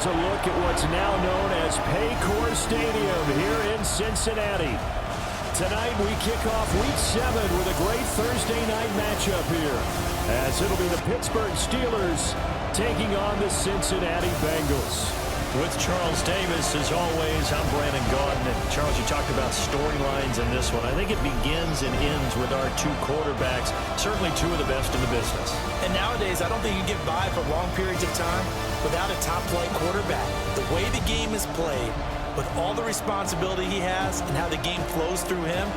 here's a look at what's now known as Paycor Stadium here in Cincinnati. Tonight we kick off Week 7 with a great Thursday night matchup here, as it'll be the Pittsburgh Steelers taking on the Cincinnati Bengals. With Charles Davis, as always, I'm Brandon Gaudin. And Charles, you talked about storylines in this one. I think it begins and ends with our two quarterbacks, certainly two of the best in the business. And nowadays, I don't think you get by for long periods of time without a top-flight quarterback. The way the game is played, with all the responsibility he has and how the game flows through him,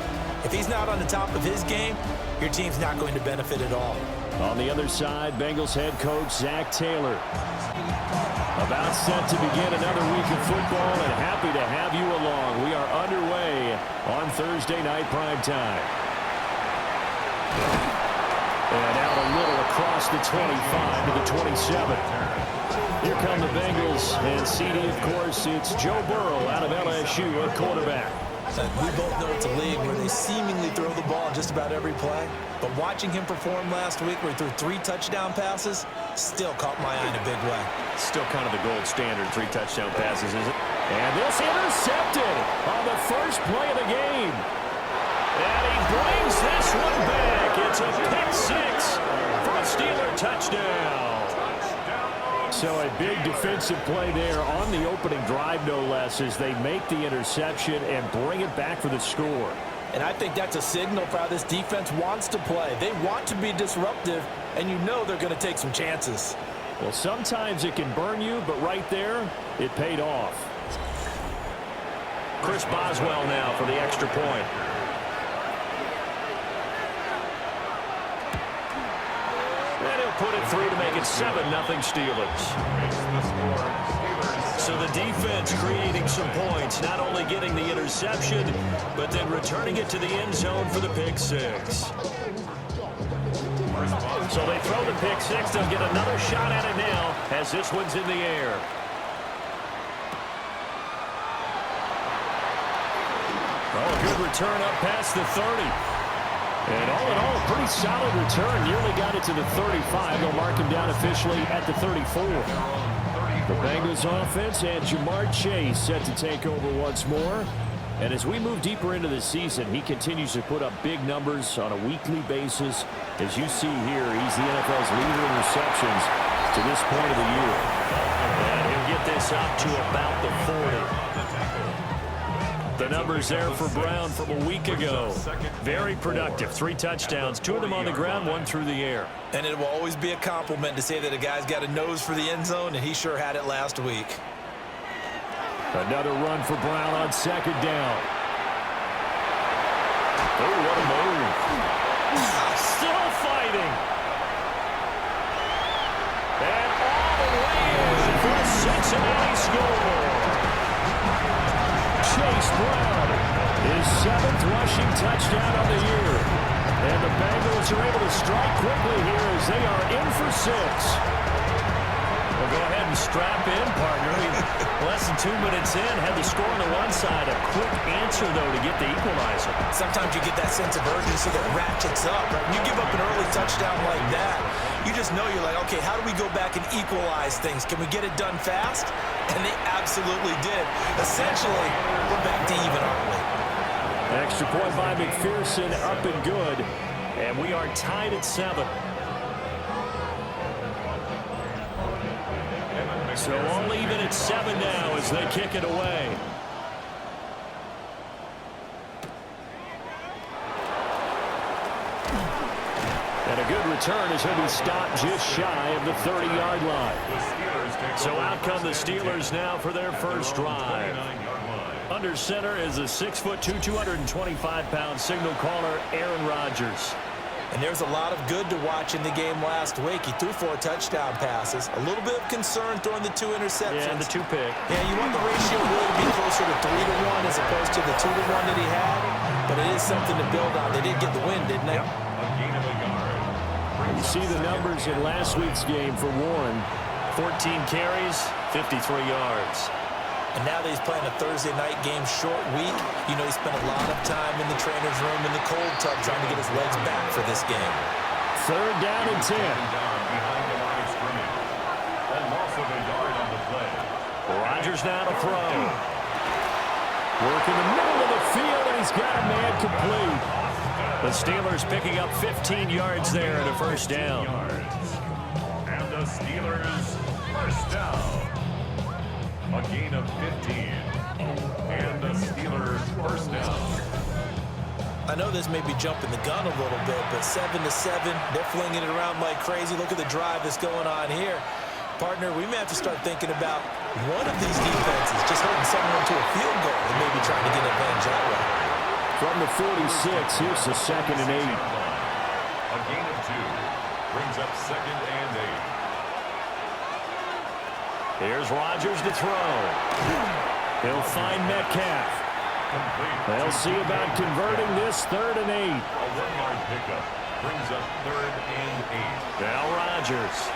if he's not on the top of his game, your team's not going to benefit at all. On the other side, Bengals head coach Zach Taylor. About set to begin another week of football, and happy to have you along. We are underway on Thursday night primetime. And out a little across the 25 to the 27. Here come the Bengals, and CD, of course, it's Joe Burrow out of LSU at quarterback. We both know it's a league where they seemingly throw the ball just about every play. But watching him perform last week where he threw 3 touchdown passes still caught my eye in a big way. Still kind of the gold standard, 3 touchdown passes, is it? And this intercepted on the first play of the game. And he brings this one back. It's a pick 6 for a Steeler touchdown. So a big defensive play there on the opening drive, no less, as they make the interception and bring it back for the score. And I think that's a signal for how this defense wants to play. They want to be disruptive, and you know they're going to take some chances. Well, sometimes it can burn you, but right there, it paid off. Chris Boswell now for the extra point. And he'll put it through to make it 7-0 Steelers. So the defense creating some points, not only getting the interception, but then returning it to the end zone for the pick 6. So they throw the pick 6. They'll get another shot at it now as this one's in the air. Oh, good return up past the 30. And all in all, a pretty solid return. Nearly got it to the 35. They'll mark him down officially at the 34. The Bengals offense and Jamar Chase set to take over once more. And as we move deeper into the season, he continues to put up big numbers on a weekly basis. As you see here, he's the NFL's leader in receptions to this point of the year. And he'll get this up to about the 40. The numbers there for Brown from a week ago. Very productive. 3 touchdowns, 2 of them on the ground, 1 through the air. And it will always be a compliment to say that a guy's got a nose for the end zone, and he sure had it last week. Another run for Brown on second down. Oh, what a move. Still fighting. And all the way in for a Cincinnati score. Chase Brown, his 7th rushing touchdown on the year. And the Bengals are able to strike quickly here as they are in for 6. Well, go ahead and strap in, partner. Less than 2 minutes in, had the score on the one side. A quick answer, though, to get the equalizer. Sometimes you get that sense of urgency that ratchets up. Right? When you give up an early touchdown like that, you just know you're like, okay, how do we go back and equalize things? Can we get it done fast? And they absolutely did. Essentially, we're back to even, aren't we? Extra point by McPherson, up and good. And we are tied at 7. So all even at 7 now as they kick it away. And a good return as he'll be stopped just shy of the 30-yard line. So out come the Steelers now for their first drive. Under center is a 6'2", 225-pound signal caller, Aaron Rodgers. And there's a lot of good to watch in the game last week. He threw 4 touchdown passes. A little bit of concern throwing the 2 interceptions. Yeah, and the 2 pick. Yeah, you want the ratio really to be closer to 3-to-1 as opposed to the 2-to-1 that he had. But it is something to build on. They did get the win, didn't they? Yep. You see the numbers in last week's game for Warren. 14 carries, 53 yards. And now that he's playing a Thursday night game short week, you know he spent a lot of time in the trainer's room in the cold tub trying to get his legs back for this game. 3rd down and 10. Rodgers now to throw. Work in the middle of the field, and he's got a man complete. The Steelers picking up 15 yards there and a first down. And the Steelers first down. A gain of 15. And the Steelers first down. I know this may be jumping the gun a little bit, but 7-7, they're flinging it around like crazy. Look at the drive that's going on here. Partner, we may have to start thinking about one of these defenses just holding someone to a field goal and maybe trying to get an advantage that way. From the 46, here's the 2nd and 8. A gain of 2 brings up 2nd and 8. Here's Rodgers to throw. He'll find Metcalf. They'll see about converting this 3rd and 8. A 1-yard pickup brings up 3rd and 8. Now Rodgers.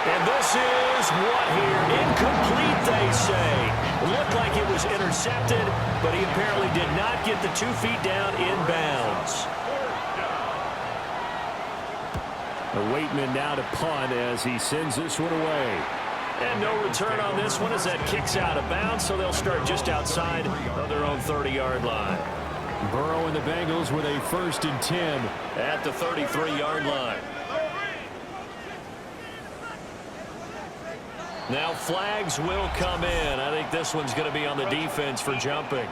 And this is what here? Incomplete, they say. Looked like it was intercepted, but he apparently did not get the 2 feet down in bounds. The Waitman now to punt as he sends this one away. And no return on this one as that kicks out of bounds, so they'll start just outside of their own 30-yard line. Burrow and the Bengals with a 1st and 10 at the 33-yard line. Now flags will come in. I think this one's going to be on the defense for jumping.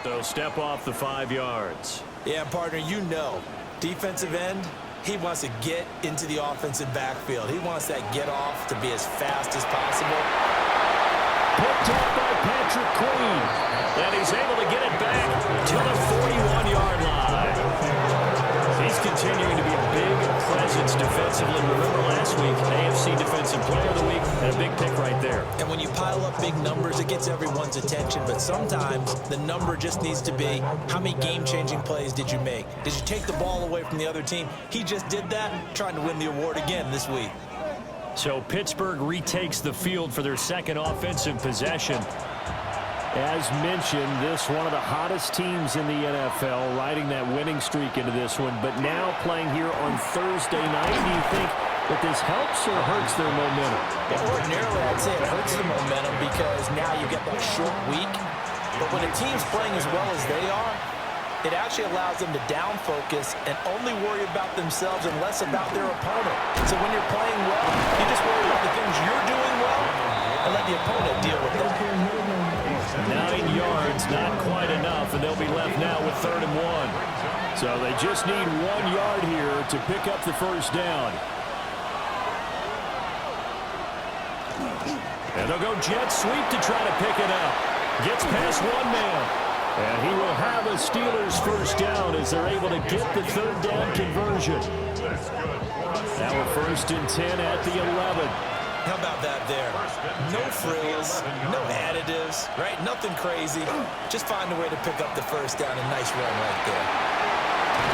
So step off the 5 yards. Yeah, partner, you know, defensive end, he wants to get into the offensive backfield. He wants that get off to be as fast as possible. Picked up by Patrick Queen. And he's able to get it back to the 41-yard line. He's continuing to be a big presence defensively. Remember last week, AFC Defensive Player of the Week, and a big pick right there. And when you pile up big numbers, it gets everyone's attention. But sometimes the number just needs to be, how many game-changing plays did you make? Did you take the ball away from the other team? He just did that, trying to win the award again this week. So Pittsburgh retakes the field for their 2nd offensive possession. As mentioned, this one of the hottest teams in the NFL, riding that winning streak into this one, but now playing here on Thursday night. Do you think that this helps or hurts their momentum? Yeah, ordinarily, I'd say it hurts the momentum because now you get that short week. But when a team's playing as well as they are, it actually allows them to down focus and only worry about themselves and less about their opponent. So when you're playing well, you just worry about the things you're doing well and let the opponent deal with that. 9 yards, not quite enough, and they'll be left now with 3rd and 1. So they just need 1 yard here to pick up the first down. And they'll go jet sweep to try to pick it up. Gets past 1 man. And he will have a Steelers first down as they're able to get the 3rd down conversion. Now a 1st and 10 at the 11. How about that there? No frills, no additives, right? Nothing crazy. Just find a way to pick up the first down. A nice run right there.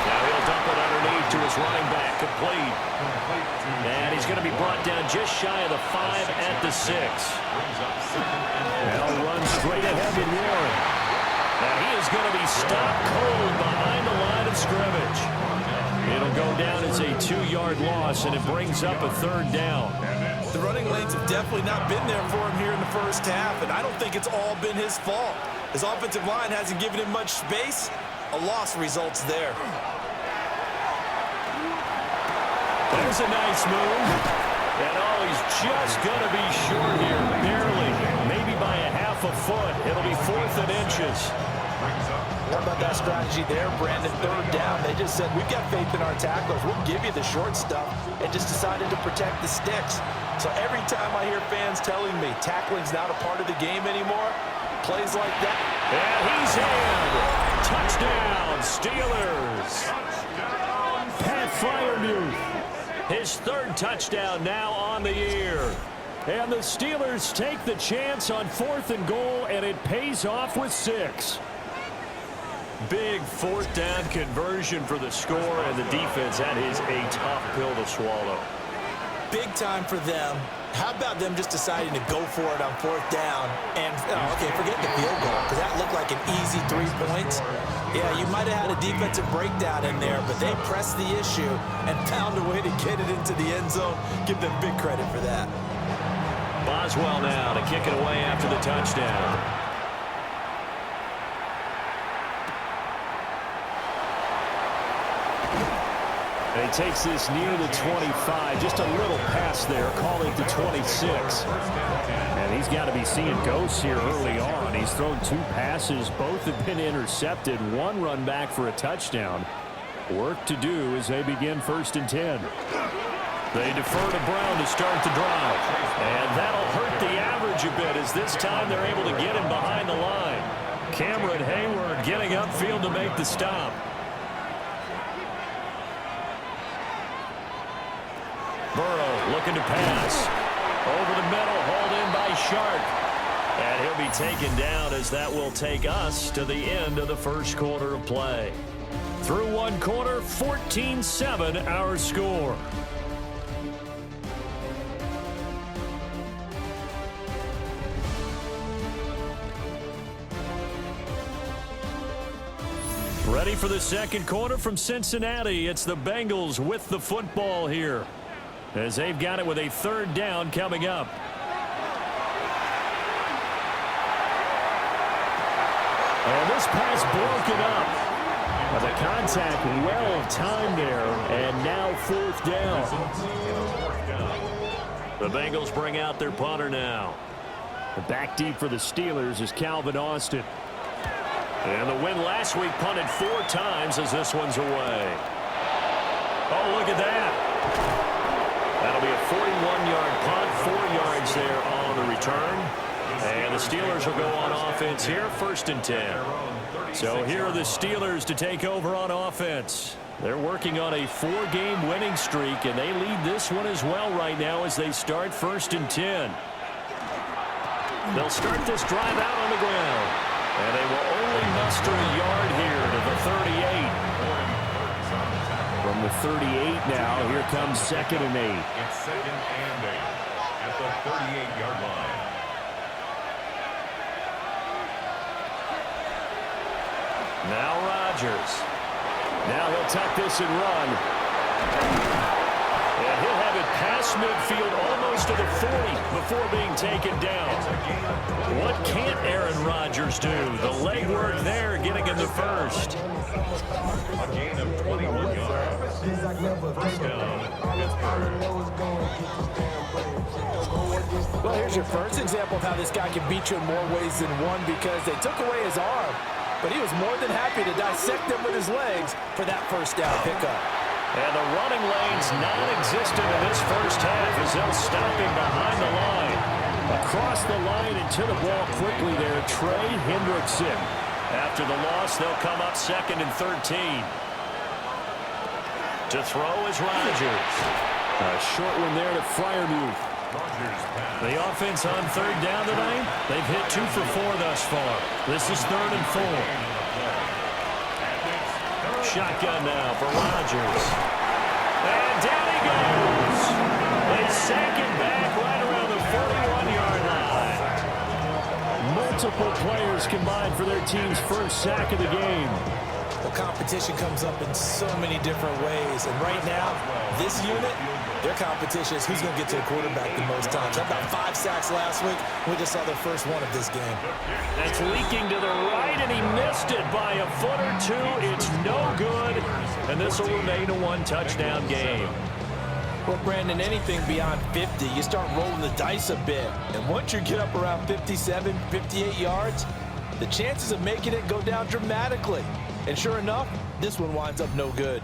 Now he'll dump it underneath to his running back, complete. And he's going to be brought down just shy of the 5 at the 6. Now runs straight ahead with Warren. Now he is going to be stopped cold behind the line of scrimmage. It'll go down as a 2-yard loss, and it brings up a 3rd down. The running lanes have definitely not been there for him here in the first half, and I don't think it's all been his fault. His offensive line hasn't given him much space. A loss results there. There's a nice move. And he's just going to be short here, barely, maybe by a half a foot. It'll be 4th and inches. What about that strategy there, Brandon? 3rd down. They just said, we've got faith in our tacklers. We'll give you the short stuff, and just decided to protect the sticks. So every time I hear fans telling me tackling's not a part of the game anymore, plays like that. And he's in. Touchdown, Steelers. Pat Freiermuth. His 3rd touchdown now on the year. And the Steelers take the chance on 4th and goal, and it pays off with 6. Big 4th down conversion for the score, and the defense, that is a tough pill to swallow. Big time for them. How about them just deciding to go for it on 4th down? And, okay, forget the field goal, because that looked like an easy 3 points. Yeah, you might have had a defensive breakdown in there, but they pressed the issue and found a way to get it into the end zone. Give them big credit for that. Boswell now to kick it away after the touchdown. And he takes this near the 25, just a little pass there, calling it the 26. And he's got to be seeing ghosts here early on. He's thrown 2 passes. Both have been intercepted. 1 run back for a touchdown. Work to do as they begin 1st and 10. They defer to Brown to start the drive. And that'll hurt the average a bit as this time they're able to get him behind the line. Cameron Hayward getting upfield to make the stop. Burrow looking to pass. Over the middle, hauled in by Shark. And he'll be taken down as that will take us to the end of the first quarter of play. Through 1 quarter, 14-7 our score. Ready for the second quarter from Cincinnati. It's the Bengals with the football here, as they've got it with a 3rd down coming up. And this pass broken up. The contact well timed there, and now 4th down. The Bengals bring out their punter now. The back deep for the Steelers is Calvin Austin. And the win last week punted 4 times as this one's away. Oh, look at that. That'll be a 41-yard punt, 4 yards there on the return. And the Steelers will go on offense here, 1st and 10. So here are the Steelers to take over on offense. They're working on a 4-game winning streak, and they lead this one as well right now as they start 1st and 10. They'll start this drive out on the ground. And they will only muster a yard here to the 38. From the 38 now, here comes 2nd and 8. It's 2nd and 8 at the 38-yard line. Now Rodgers. Now he'll tuck this and run. And he'll have it past midfield almost to the 40 before being taken down. What can't Aaron Rodgers do? The legwork there getting him the first. A gain of 21 yards. 1st down, Pittsburgh. Well, here's your first example of how this guy can beat you in more ways than one, because they took away his arm, but he was more than happy to dissect them with his legs for that 1st down pickup. And the running lane's non-existent in this first half as they'll stop him behind the line. Across the line and to the ball quickly there, Trey Hendrickson. After the loss, they'll come up 2nd and 13. To throw is Rodgers. A short one there to Freiermuth. The offense on 3rd down tonight, they've hit 2 for 4 thus far. This is 3rd and 4. Shotgun now for Rodgers. And down he goes. They sack him back right around the 41-yard line. Multiple players combined for their team's first sack of the game. The competition comes up in so many different ways. And right now, this unit, their competition is who's going to get to the quarterback the most times. How about 5 sacks last week? We just saw their first one of this game. That's leaking to the right, and he missed it by a foot or 2. It's no good, and this will remain a 1-touchdown game. Well, Brandon, anything beyond 50, you start rolling the dice a bit. And once you get up around 57, 58 yards, the chances of making it go down dramatically. And sure enough, this one winds up no good.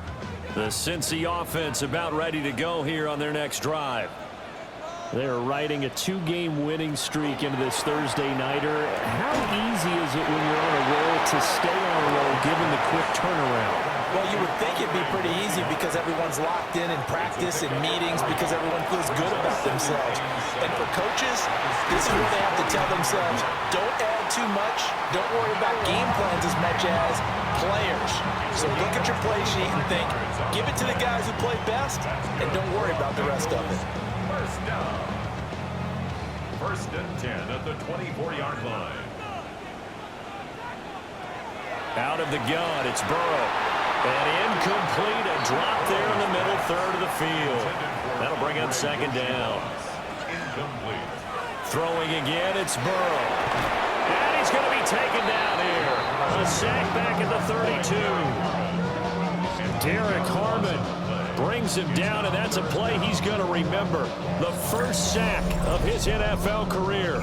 The Cincy offense about ready to go here on their next drive. They're riding a 2-game winning streak into this Thursday nighter. How easy is it when you're on a roll to stay on a roll given the quick turnaround? Well, you would think it'd be pretty easy because everyone's locked in practice and meetings because everyone feels good about themselves. And for coaches, this is where they have to tell themselves, don't add too much, don't worry about game plans as much as players. So look at your play sheet and think, give it to the guys who play best, and don't worry about the rest of it. 1st down. 1st and 10 at the 24-yard line. Out of the gun, it's Burrow. And incomplete, a drop there in the middle third of the field. That'll bring up second down. Incomplete. Throwing again, it's Burrow. And he's going to be taken down here. A sack back at the 32. Derek Harmon brings him down, and that's a play he's going to remember. The first sack of his NFL career.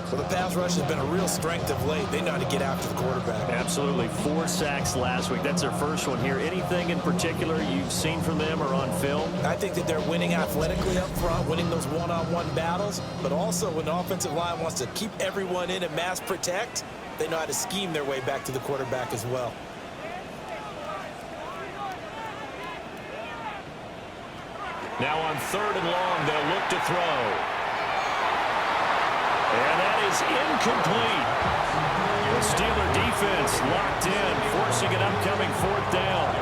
So the pass rush has been a real strength of late. They know how to get after the quarterback. Absolutely. 4 sacks last week. That's their first one here. Anything in particular you've seen from them or on film? I think that they're winning athletically up front, winning those one-on-one battles, but also when the offensive line wants to keep everyone in and mass protect, they know how to scheme their way back to the quarterback as well. Now on 3rd and long, they'll look to throw. And that is incomplete. The Steeler defense locked in, forcing an upcoming 4th down.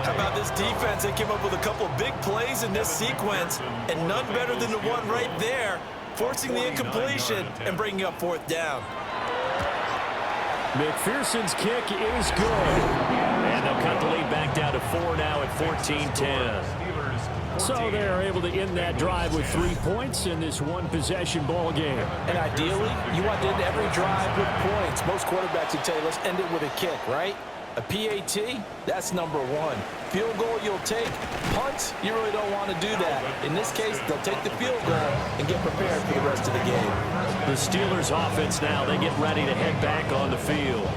How about this defense? They came up with a couple of big plays in this sequence, and none better than the one right there, forcing the incompletion and bringing up 4th down. McPherson's kick is good. And they'll cut the lead back down to 4 now at 14-10. So they're able to end that drive with 3 points in this one-possession ball game. And ideally, you want to end every drive with points. Most quarterbacks would tell you, let's end it with a kick, right? A PAT, that's number 1. Field goal you'll take. Punts, you really don't want to do that. In this case, they'll take the field goal and get prepared for the rest of the game. The Steelers offense now, they get ready to head back on the field.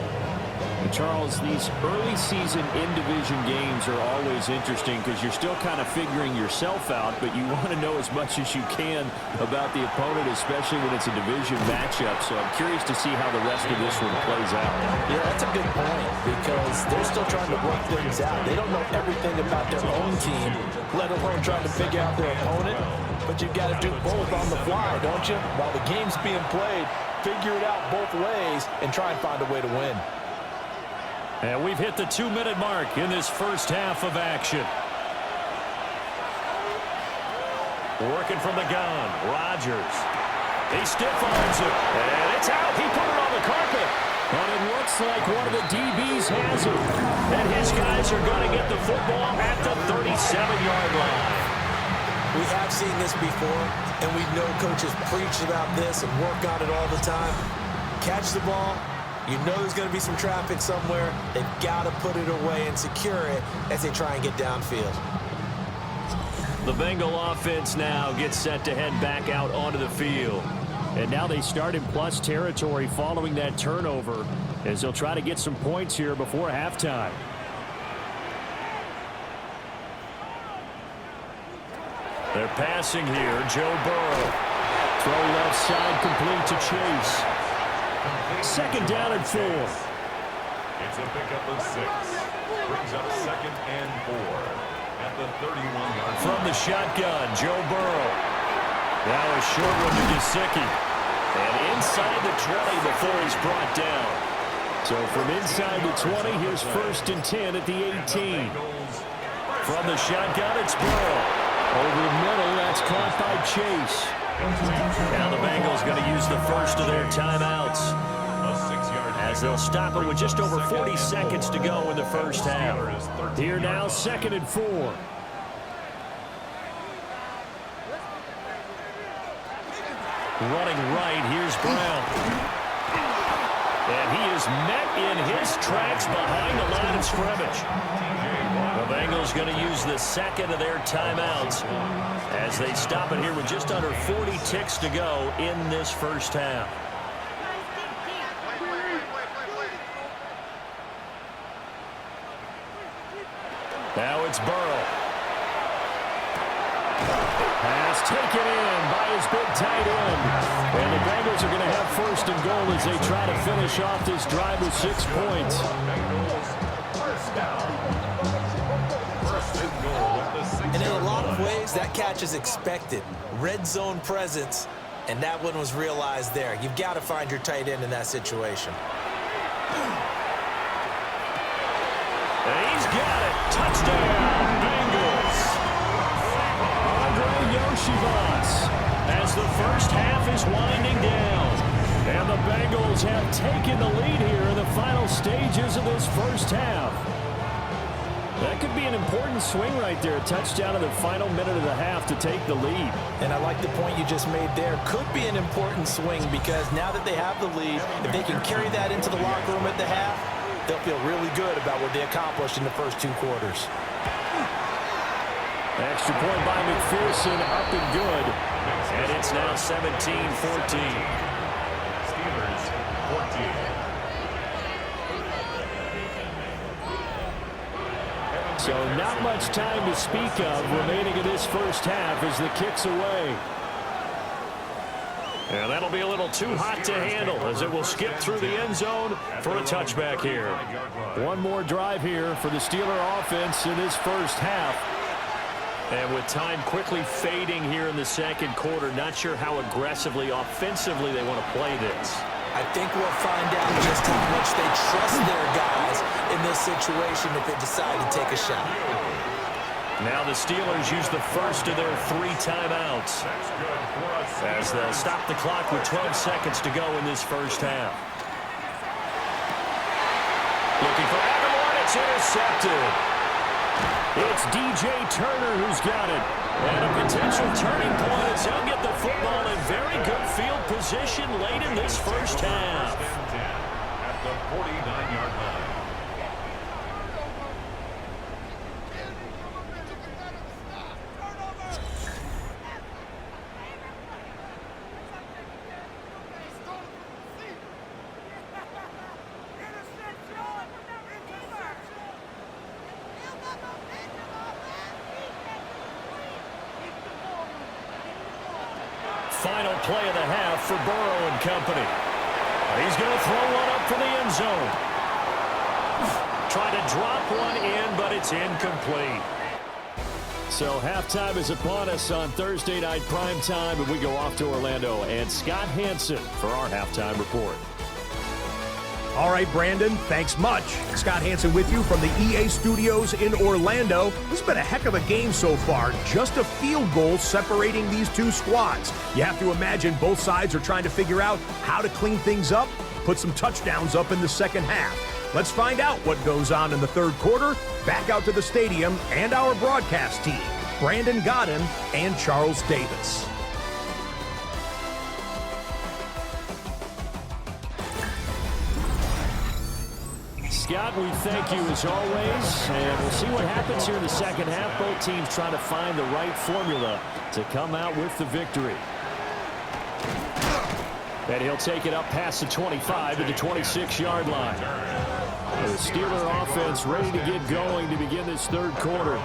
And Charles, these early season in-division games are always interesting because you're still kind of figuring yourself out, but you want to know as much as you can about the opponent, especially when it's a division matchup. So I'm curious to see how the rest of this one plays out. Yeah, that's a good point because they're still trying to work things out. They don't know everything about their own team, let alone trying to figure out their opponent. But you've got to do both on the fly, don't you? While the game's being played, figure it out both ways and try and find a way to win. And we've hit the 2-minute mark in this first half of action. Working from the gun, Rodgers. He stiff-arms it, and it's out. He put it on the carpet. And it looks like one of the DBs has it. And his guys are going to get the football at the 37-yard line. We have seen this before, and we know coaches preach about this and work on it all the time. Catch the ball. You know there's going to be some traffic somewhere. They've got to put it away and secure it as they try and get downfield. The Bengal offense now gets set to head back out onto the field. And now they start in plus territory following that turnover as they'll try to get some points here before halftime. They're passing here. Joe Burrow. Throw left side complete to Chase. 2nd down and 4. It's a pickup of 6. Brings up 2nd and 4 at the 31-yard line. From the shotgun, Joe Burrow. Now a short one to Gesicki. And inside the 20 before he's brought down. So from inside the 20, here's 1st and 10 at the 18. From the shotgun, it's Burrow. Over the middle, that's caught by Chase. Now the Bengals going to use the first of their timeouts as they'll stop it with just over 40 seconds to go in the first half. Here now, 2nd and 4. Running right, here's Brown. And he is met in his tracks behind the line of scrimmage. The Bengals going to use the 2nd of their timeouts as they stop it here with just under 40 ticks to go in this first half. Now it's Burrow. Pass taken in by his big tight end. And the Bengals are going to have 1st and goal as they try to finish off this drive with 6 points. And in a lot of ways, that catch is expected. Red zone presence, and that one was realized there. You've got to find your tight end in that situation. And he's got it. Touchdown, Bengals. Andre Yoshivas As the first half is winding down. And the Bengals have taken the lead here in the final stages of this first half. That could be an important swing right there. A touchdown in the final minute of the half to take the lead. And I like the point you just made there. Could be an important swing because now that they have the lead, if they can carry that into the locker room at the half, they'll feel really good about what they accomplished in the first 2 quarters. Extra point by McPherson, up and good. And it's now 17-14. Steelers 14. So not much time to speak of remaining in this first half as the kick's away. And that'll be a little too hot to handle as it will skip through the end zone for a touchback here. One more drive here for the Steeler offense in this first half. And with time quickly fading here in the second quarter, not sure how aggressively, offensively they want to play this. I think we'll find out just how much they trust their guys in this situation if they decide to take a shot. Now the Steelers use the first of their 3 timeouts as they'll stop the clock with 12 seconds to go in this first half. Looking for Aguilar, it's intercepted. It's DJ Turner who's got it. And a potential turning point as he'll get the football in very good field position late in this first half. At the 49-yard line. Final play of the half for Burrow and company. He's going to throw one up for the end zone. Trying to drop one in, but it's incomplete. So halftime is upon us on Thursday night primetime, and we go off to Orlando and Scott Hansen for our halftime report. All right, Brandon, thanks much. Scott Hansen with you from the EA Studios in Orlando. This has been a heck of a game so far. Just a field goal separating these 2 squads. You have to imagine both sides are trying to figure out how to clean things up, put some touchdowns up in the second half. Let's find out what goes on in the third quarter. Back out to the stadium and our broadcast team, Brandon Godden and Charles Davis. Scott, we thank you as always, and we'll see what happens here in the second half. Both teams trying to find the right formula to come out with the victory. And he'll take it up past the 25 to the 26-yard line. The Steeler offense ready to get going to begin this third quarter.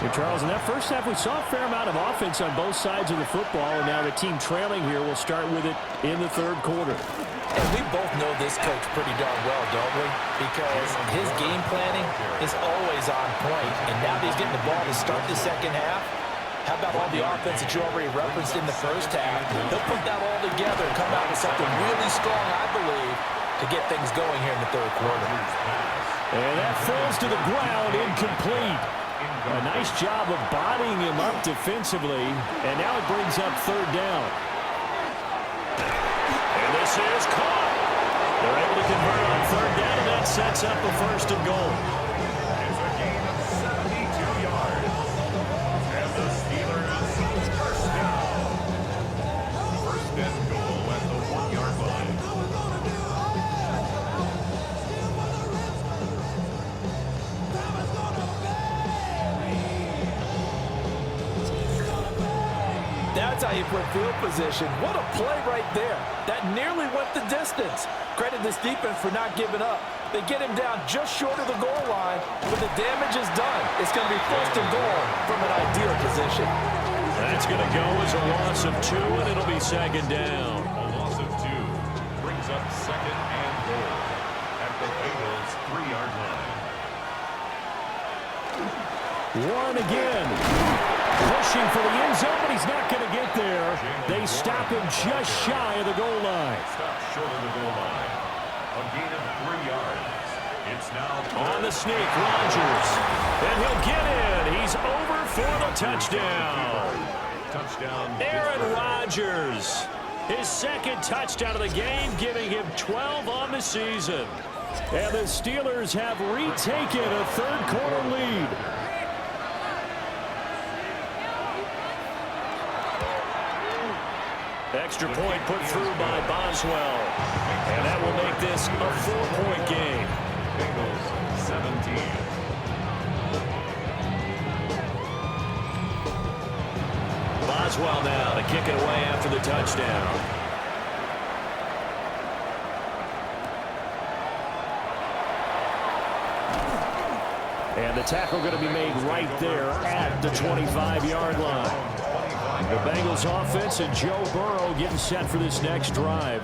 And Charles, in that first half, we saw a fair amount of offense on both sides of the football, and now the team trailing here will start with it in the third quarter. And we both know this coach pretty darn well, don't we? Because his game planning is always on point. And now that he's getting the ball to start the second half, how about all the offense that you already referenced in the first half? He'll put that all together and come out with something really strong, I believe, to get things going here in the third quarter. And that falls to the ground, incomplete. A nice job of bodying him up defensively. And now it brings up third down. And this is caught. They're able to convert on third down, and that sets up a first and goal. It's a gain of 72 yards. And the Steelers first down. First and goal at the 1-yard line. That's how you put field position. What a play right there. That nearly went the distance. Credit this defense for not giving up. They get him down just short of the goal line, but the damage is done. It's going to be first and goal from an ideal position. That's going to go as a loss of 2, and it'll be second down. A loss of 2 brings up second and goal at the Bengals 3-yard line. Warren again. Pushing for the end zone, but he's not going to get there. They stop him just shy of the goal line. Stop short of the goal line. A gain of 3 yards. It's now On the sneak, Rodgers. And he'll get in. He's over for the touchdown. touchdown. Aaron Rodgers. His second touchdown of the game, giving him 12 on the season. And the Steelers have retaken a third-quarter lead. Extra point put through by Boswell. And that will make this a 4-point game. Bengals 17. Boswell now to kick it away after the touchdown. And the tackle going to be made right there at the 25-yard line. The Bengals offense and Joe Burrow getting set for this next drive.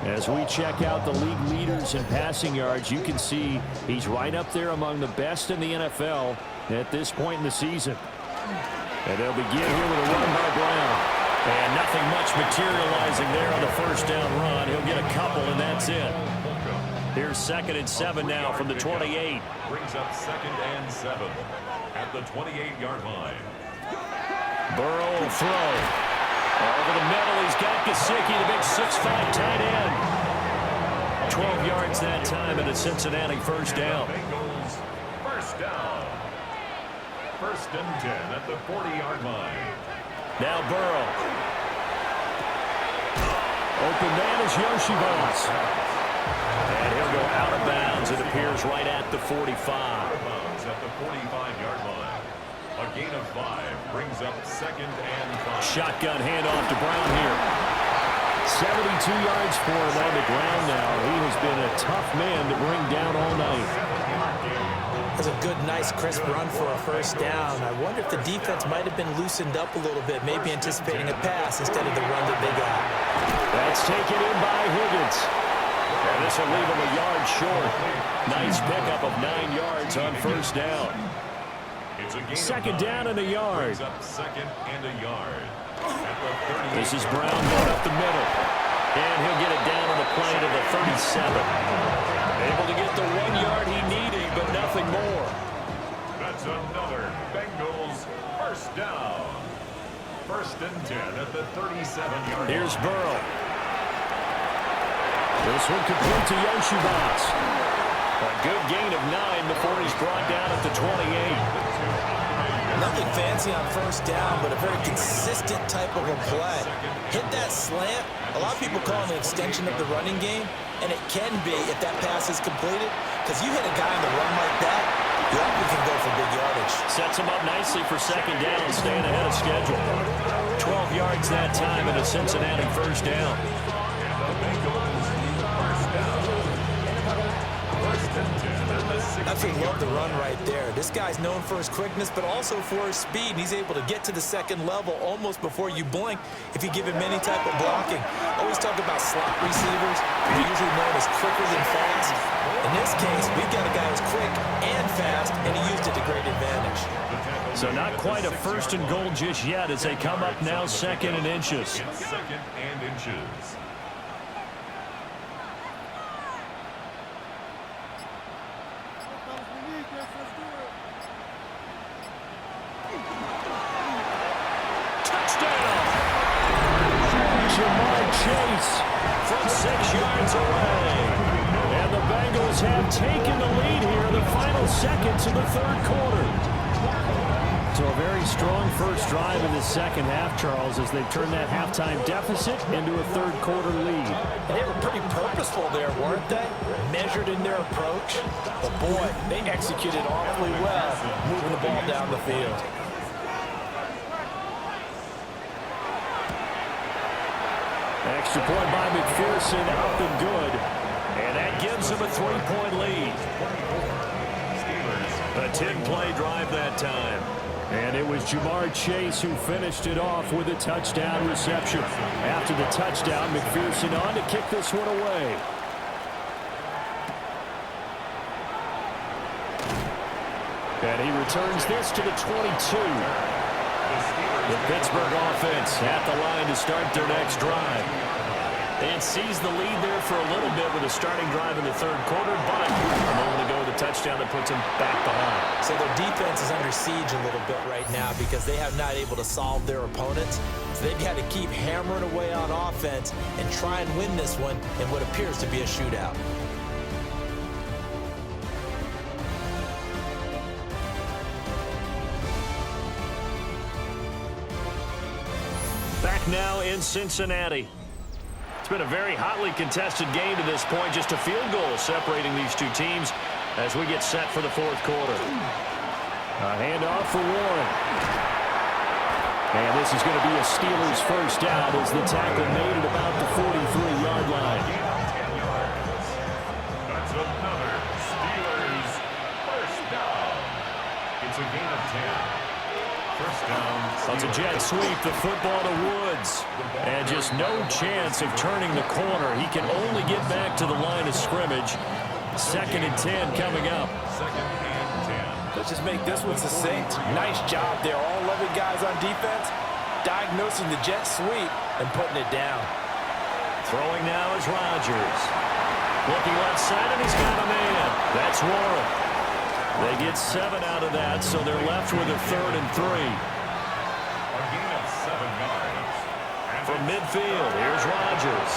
As we check out the league leaders in passing yards, you can see he's right up there among the best in the NFL at this point in the season. And they'll begin here with a run by Brown. And nothing much materializing there on the first down run. He'll get a couple, and that's it. Here's 2nd and 7 now from the 28. Brings up 2nd and 7 at the 28-yard line. Burrow will throw. Over the middle, he's got Gesicki, the big 6'5" tight end. 12 yards that time and a Cincinnati first down. Bengals first down. 1st and 10 at the 40-yard line. Now Burrow. Open man is Yoshibas. And he'll go out of bounds. It appears right at the 45. Out of bounds at the 45-yard line. A gain of 5 brings up 2nd and 5. Shotgun handoff to Brown here. 72 yards for him on the ground now. He has been a tough man to bring down all night. That's a good, nice, crisp run for a first down. I wonder if the defense might have been loosened up a little bit, maybe anticipating a pass instead of the run that they got. That's taken in by Higgins. And this will leave him a yard short. Nice pickup of 9 yards on first down. It's a gain of 2nd down and a yard. Brings up 2nd and a yard. At the 38. This is Brown going up the middle. And he'll get it down on the play to the 37. Able to get the 1 yard he needed, but nothing more. That's another Bengals first down. 1st and 10 at the 37-yard line. Here's Burrow. This one complete to Yoshibas. A good gain of 9 before he's brought down at the 28. Nothing fancy on first down, but a very consistent type of a play. Hit that slant. A lot of people call it an extension of the running game, and it can be if that pass is completed, because you hit a guy on the run like that, you often can go for big yardage. Sets him up nicely for 2nd down, staying ahead of schedule. 12 yards that time and a Cincinnati first down. Absolutely love the run right there. This guy's known for his quickness, but also for his speed. And he's able to get to the 2nd level almost before you blink if you give him any type of blocking. Always talk about slot receivers. They're usually known as quicker than fast. In this case, we've got a guy who's quick and fast, and he used it to great advantage. So not quite a 1st and goal just yet as they come up now 2nd and inches. 2nd and inches. From 6 yards away. And the Bengals have taken the lead here, the final seconds of the 3rd quarter. So a very strong first drive in the 2nd half, Charles, as they've turned that halftime deficit into a 3rd quarter lead. They were pretty purposeful there, weren't they? Measured in their approach. But boy, they executed awfully well, moving the ball down the field. Extra point by McPherson, up and good. And that gives them a 3-point lead. A 10-play drive that time. And it was Jamar Chase who finished it off with a touchdown reception. After the touchdown, McPherson on to kick this one away. And he returns this to the 22. The Pittsburgh offense at the line to start their next drive. And sees the lead there for a little bit with a starting drive in the 3rd quarter, but a moment ago the touchdown that puts them back behind. So their defense is under siege a little bit right now because they have not able to solve their opponents. So they've got to keep hammering away on offense and try and win this one in what appears to be a shootout. now in Cincinnati. It's been a very hotly contested game to this point. Just a field goal separating these two teams as we get set for the fourth quarter. A handoff for Warren. And this is going to be a Steelers first down as the tackle made at about the 43-yard line. That's another Steelers first down. It's a gain of 10. First down. That's a jet sweep, the football to Woods. And just no chance of turning the corner. He can only get back to the line of scrimmage. 2nd and 10 coming up. 2nd and 10. Let's just make this one succinct. Nice job there. All 11 guys on defense diagnosing the jet sweep and putting it down. Throwing now is Rodgers. Looking left side, and he's got a man. That's Warren. They get 7 out of that, so they're left with a 3rd and 3. A gain of 7 yards. From midfield, here's Rodgers.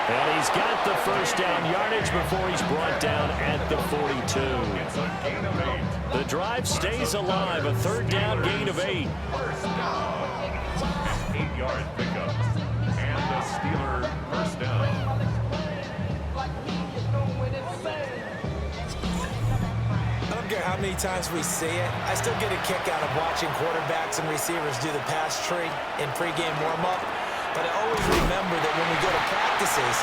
And he's got the first down yardage before he's brought down at the 42. It's a gain of 8. The drive stays alive, a 3rd down gain of 8. First down. An 8-yard pickup. And the Steelers first down. I don't care how many times we see it, I still get a kick out of watching quarterbacks and receivers do the pass tree in pregame warm-up. But I always remember that when we go to practices,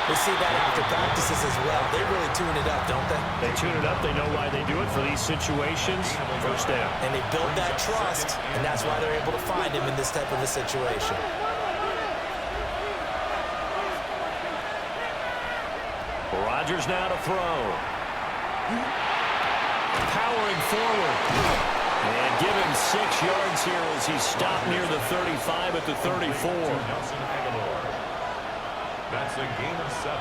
we see that after practices as well. They really tune it up, don't they? They tune it up. They know why they do it for these situations. First down. And they build that trust, and that's why they're able to find him in this type of a situation. Rodgers now to throw. Powering forward. And give him 6 yards here as he's stopped near the 35 at the 34. That's a gain of 7.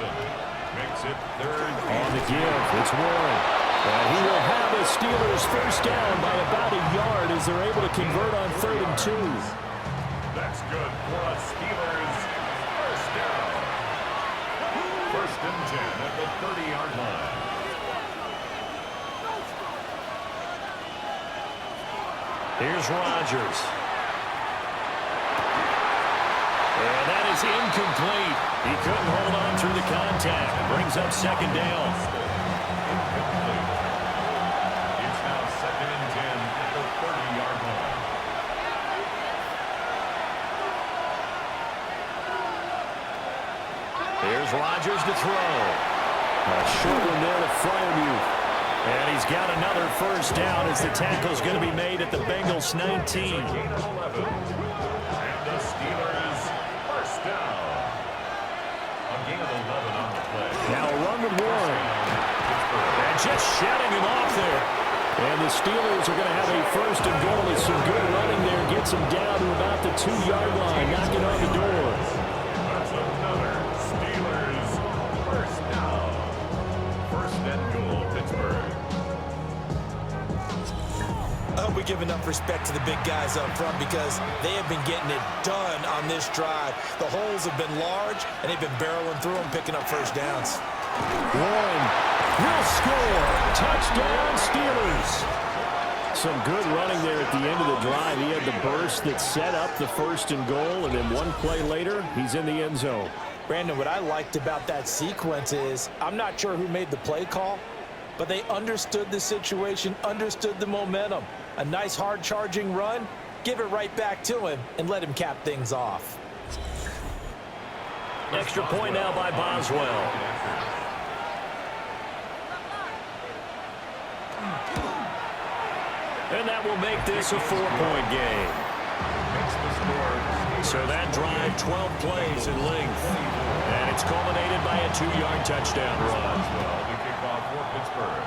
Makes it 3rd On the give, it's Warren. And he will have the Steelers first down by about a yard as they're able to convert on 3rd and 2. That's good for a Steelers first down. 1st and 10 at the 30-yard line. Here's Rodgers. And that is incomplete. He couldn't hold on through the contact. Brings up 2nd down. Incomplete. It's now 2nd and 10 at the 30-yard line. Here's Rodgers to throw. A short one there to Fryermuth. And he's got another first down as the tackle's going to be made at the Bengals 19. Gain of 11. And the Steelers first down. A gain of 11 on the play. Now a run with Warren. And just shutting him off there. And the Steelers are going to have a 1st and goal with some good running there. Gets him down to about the 2-yard line, knocking on the door. That's another Steelers first down. 1st and goal, Pittsburgh. I hope we give enough respect to the big guys up front because they have been getting it done on this drive. The holes have been large, and they've been barreling through them, picking up first downs. Warren will score. Touchdown, Steelers. Some good running there at the end of the drive. He had the burst that set up the 1st and goal, and then one play later, he's in the end zone. Brandon, what I liked about that sequence is I'm not sure who made the play call, but they understood the situation, understood the momentum. A nice hard-charging run, give it right back to him, and let him cap things off. Extra point now by Boswell. And that will make this a 4-point game. So that drive, 12 plays in length. And it's culminated by a 2-yard touchdown run. The kickoff for Pittsburgh.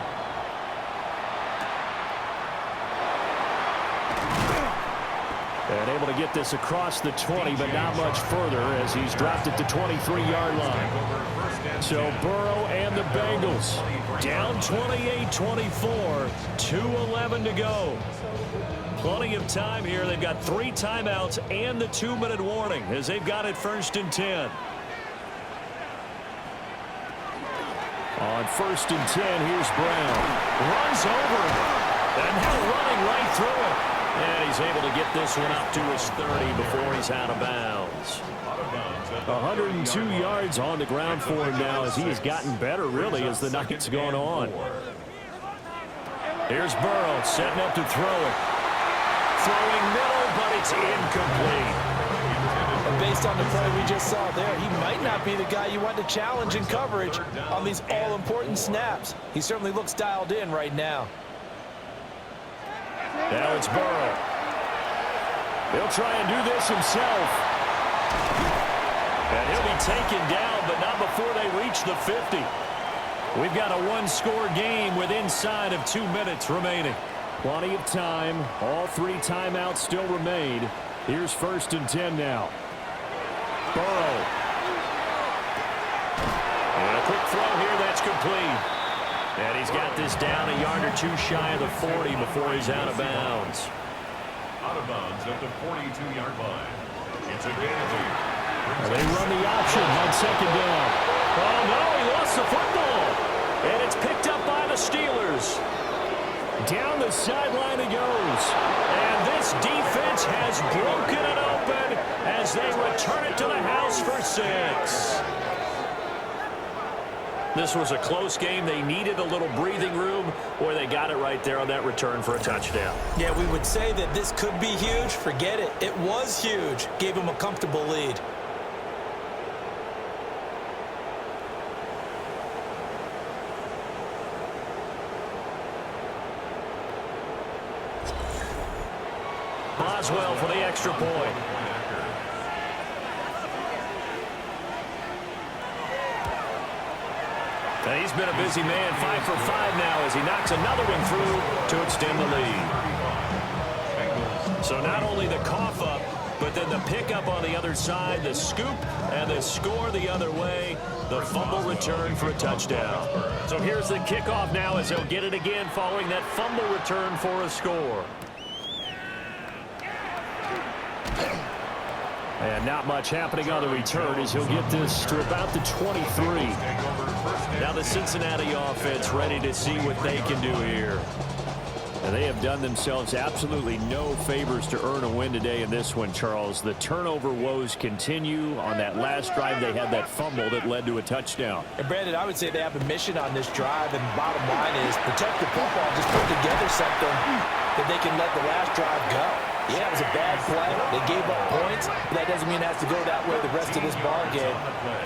And able to get this across the 20, but not much further as he's dropped it to 23-yard line. So Burrow and the Bengals down 28-24, 2:11 to go. Plenty of time here. They've got 3 timeouts and the 2-minute warning as they've got it 1st and 10. On 1st and 10, here's Brown. Runs over him. And now running right through it. And he's able to get this one up to his 30 before he's out of bounds. 102 yards on the ground for him now as he has gotten better, really, as the night's gone on. Here's Burrow setting up to throw it. Throwing middle, but it's incomplete. Based on the play we just saw there, he might not be the guy you want to challenge in coverage on these all-important snaps. He certainly looks dialed in right now. Now it's Burrow. He'll try and do this himself. And he'll be taken down, but not before they reach the 50. We've got a one-score game with inside of 2 minutes remaining. Plenty of time. All 3 timeouts still remain. Here's 1st and 10 now. Burrow. And a quick throw here that's complete. And he's got this down a yard or 2 shy of the 40 before he's out of bounds. Out of bounds at the 42-yard line. It's a gain of 8. They run the option on 2nd down. Oh, no, he lost the football. And it's picked up by the Steelers. Down the sideline it goes. And this defense has broken it open as they return it to the house for 6. This was a close game. They needed a little breathing room, or they got it right there on that return for a touchdown. Yeah, we would say that this could be huge. Forget it. It was huge. Gave him a comfortable lead. Boswell for the extra point. And he's been a busy man, 5 for 5 now as he knocks another one through to extend the lead. So not only the cough up, but then the pickup on the other side, the scoop, and the score the other way, the fumble return for a touchdown. So here's the kickoff now as they'll get it again following that fumble return for a score. And not much happening on the return as he'll get this to about the 23. Now the Cincinnati offense ready to see what they can do here. And they have done themselves absolutely no favors to earn a win today in this one, Charles. The turnover woes continue. On that last drive, they had that fumble that led to a touchdown. And Brandon, I would say they have a mission on this drive, and bottom line is protect the football. Just put together something that they can let the last drive go. Yeah, it was a bad play. They gave up points, but that doesn't mean it has to go that way the rest of this ball game.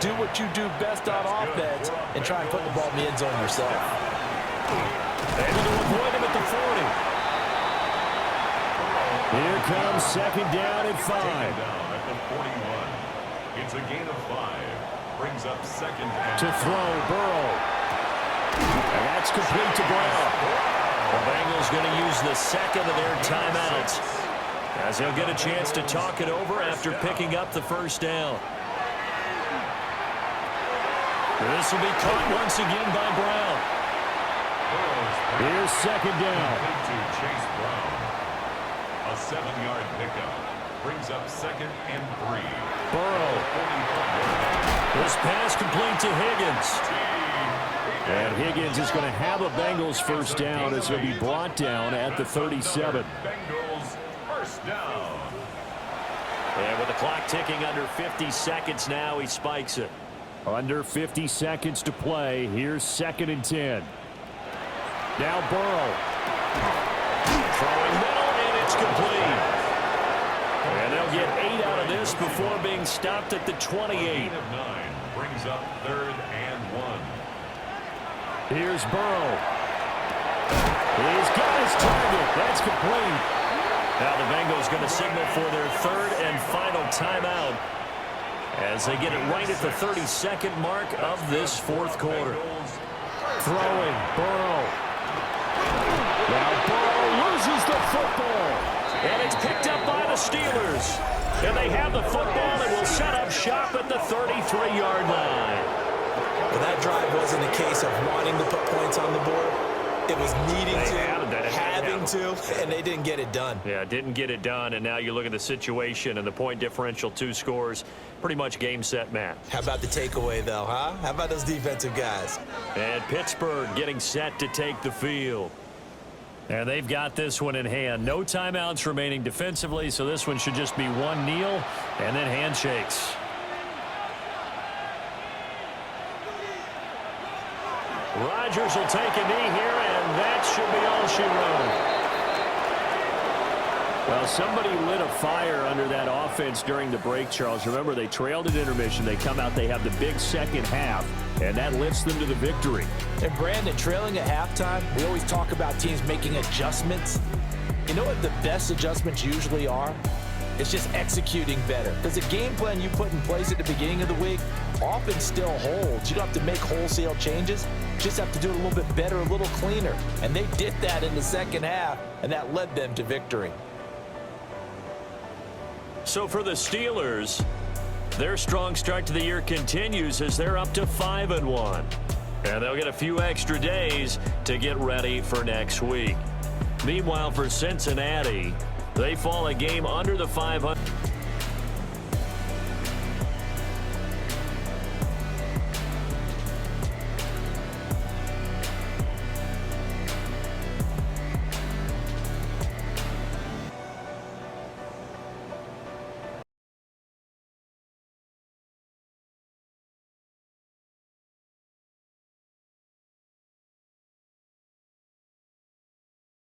Do what you do best on offense and try and put the ball in the end zone yourself. Able to avoid him at the 40. Here comes 2nd down and 5. Down at the 41. It's a gain of 5. Brings up 2nd and To throw, Burrow. And that's complete to Brown. The Bengals going to use the second of their timeouts as he'll get a chance to talk it over after picking up the first down. This will be caught once again by Brown. Here's 2nd down. to Chase Brown. A 7-yard pickup. Brings up 2nd and 3. Burrow. This pass complete to Higgins. And Higgins is going to have a Bengals first down as he'll be brought down at the 37. Bengals first down. And with the clock ticking under 50 seconds now, he spikes it. Under 50 seconds to play. Here's 2nd and 10. Now Burrow. Throwing middle, and it's complete. And they'll get 8 out of this before being stopped at the 28. Gain of 9 brings up 3rd and 1. Here's Burrow. He's got his target. That's complete. Now the Bengals going to signal for their 3rd and final timeout as they get it right at the 32nd mark of this 4th quarter. Throwing, Burrow. Now Burrow loses the football. And it's picked up by the Steelers. And they have the football and will set up shop at the 33-yard line. Well, that drive wasn't a case of wanting to put points on the board. It was needing having to, and they didn't get it done. Yeah, didn't get it done, and now you look at the situation and the point differential, 2 scores, pretty much game, set, match. How about the takeaway, though, huh? How about those defensive guys? And Pittsburgh getting set to take the field. And they've got this one in hand. No timeouts remaining defensively, so this one should just be one kneel and then handshakes. Rodgers will take a knee here, and that should be all she wrote. Well, somebody lit a fire under that offense during the break, Charles. Remember, they trailed at intermission. They come out, they have the big second half, and that lifts them to the victory. And Brandon, trailing at halftime, we always talk about teams making adjustments. You know what the best adjustments usually are? It's just executing better. Because the game plan you put in place at the beginning of the week often still holds. You don't have to make wholesale changes. You just have to do it a little bit better, a little cleaner. And they did that in the second half, and that led them to victory. So for the Steelers, their strong start to the year continues as they're up to 5-1. And they'll get a few extra days to get ready for next week. Meanwhile, for Cincinnati, they fall a game under the 500.